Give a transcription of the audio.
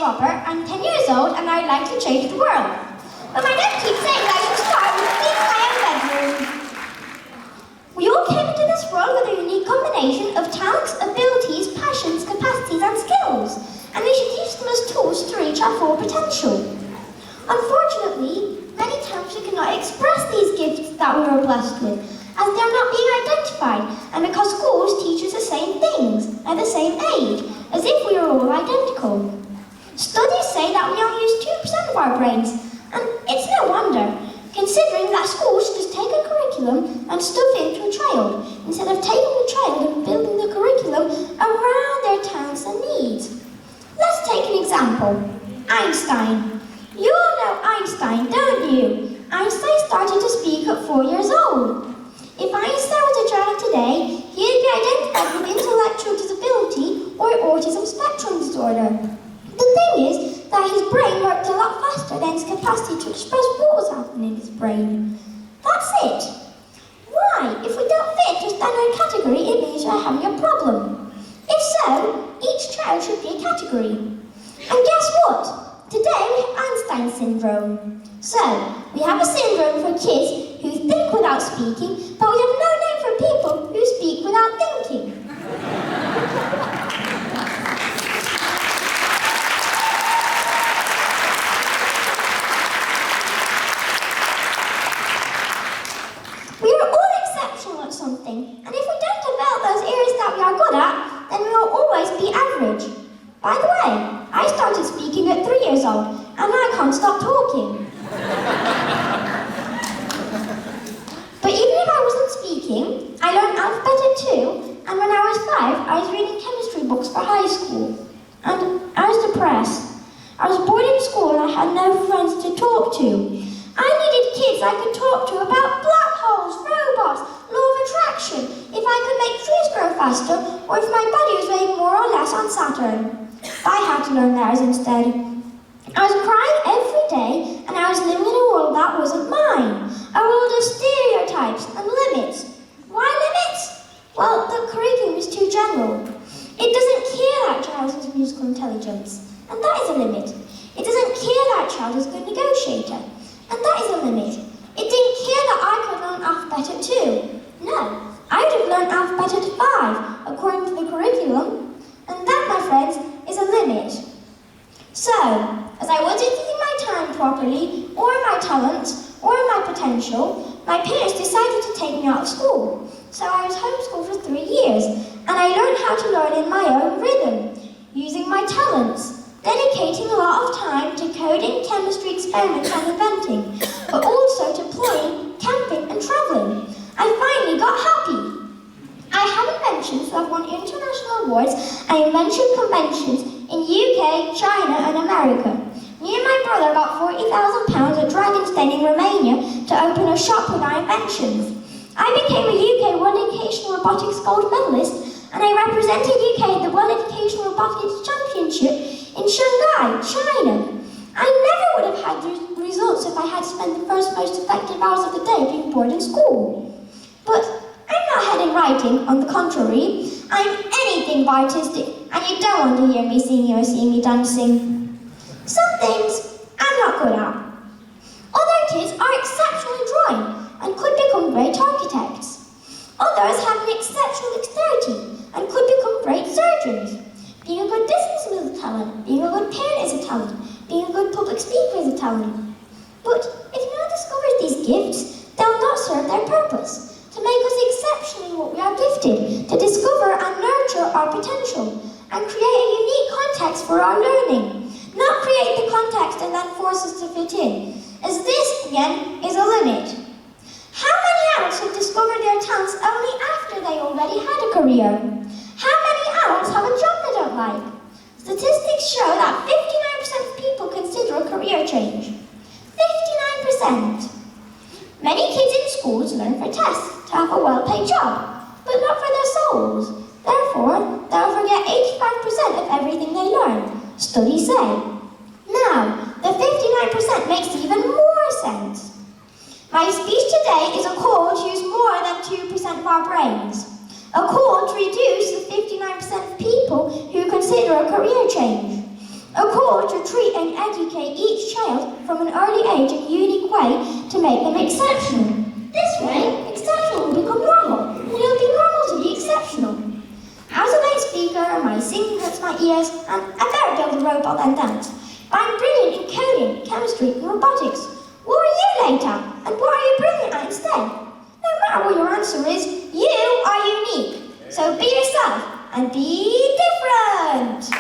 Robert, I'm 10 years old and I'd like to change the world. But my dad keeps saying I should start with cleaning my own bedroom. We all came into this world with a unique combination of talents, abilities, passions, capacities and skills. And we should use them as tools to reach our full potential. Unfortunately, many times we cannot express these gifts that we are blessed with, as they are not being identified, and because schools teach us the same things at the same age, as if we are all identical. Studies say that we only use 2% of our brains, and it's no wonder, considering that schools just take a curriculum and stuff it into a child, instead of taking the child and building the curriculum around their talents and needs. Let's take an example. Einstein. You all know Einstein, don't you? Einstein started to speak at 4 years old. If Einstein was a child today, he'd be identified with intellectual disability or autism spectrum disorder. The thing is that his brain worked a lot faster than his capacity to express what was happening in his brain. That's it. Why? If we don't fit into a standard category, it means we're having a problem. If so, each child should be a category. And guess what? Today we have Einstein syndrome. So, we have a syndrome for kids who think without speaking, but we have no name for people who speak without thinking. We are all exceptional at something, and if we don't develop those areas that we are good at, then we will always be average. By the way, I started speaking at 3 years old, and I can't stop talking. But even if I wasn't speaking, I learned alphabet at 2, and when I was 5, I was reading chemistry books for high school. And I was depressed. I was bored in school and I had no friends to talk to. I needed kids I could talk to about black holes, robots, law of attraction, if I could make trees grow faster, or if my body was weighing more or less on Saturn. I had to learn theirs instead. I was crying every day, and I was living in a world that wasn't mine. A world of stereotypes and limits. Why limits? Well, the curriculum is too general. It doesn't care that child has musical intelligence, and that is a limit. It doesn't care that child is a good negotiator, and that is a limit. It didn't care that I could learn alphabet at 2. No, I would have learned alphabet at 5, according to the curriculum, and that, my friends, is a limit. So, as I wasn't using my time properly, or my talents, or my potential, my parents decided to take me out of school. So I was homeschooled for 3 years, and I learned how to learn in my own rhythm, using my talents, dedicating a lot of time to coding, chemistry, experiments, and inventing, but also to playing, camping, and traveling. I finally got happy. I have inventions that have won international awards and invention conventions in UK, China, and America. Me and my brother got £40,000 at Dragon's Den in Romania to open a shop with our inventions. I became a UK World Educational Robotics Gold Medalist, and I represented UK at the World Educational Robotics Championship in Shanghai, China. I never would have had the results if I had spent the first most effective hours of the day being bored in school. But I'm not head in writing, on the contrary. I'm anything but artistic, and you don't want to hear me singing or see me dancing. Some things I'm not good at. Other kids are exceptional in drawing and could become great architects. Others have an exceptional dexterity and could become great surgeons. Being a good businessman is a talent. Being a good parent is a talent. Being a good public speaker is a talent. But if no one discovers these gifts, they'll not serve their purpose. To make us exceptional in what we are gifted, to discover and nurture our potential, and create a unique context for our learning. Not create the context and then force us to fit in, as this, again, is a limit. How many adults have discovered their talents only after they already had a career? How many adults have a job they don't like? Statistics show that 59% of people consider a career change. 59%. Many kids in schools learn for tests to have a well-paid job, but not for their souls. Therefore, they'll forget 85% of everything they learn, studies say. Now, the 59% makes even more sense. My speech today is a call to use more than 2% of our brains. A call to reduce the 59% of people who consider a career change. A call to treat and educate each child from an early age in a unique way to make them exceptional. This way, exceptional will become normal, and it will be normal to be exceptional. I was a late speaker, and my singing hurts my ears, and I better build a robot than that. But I'm brilliant in coding, chemistry, and robotics. What are you later? And what are you brilliant at instead? No matter what your answer is, you are unique. So be yourself and be different.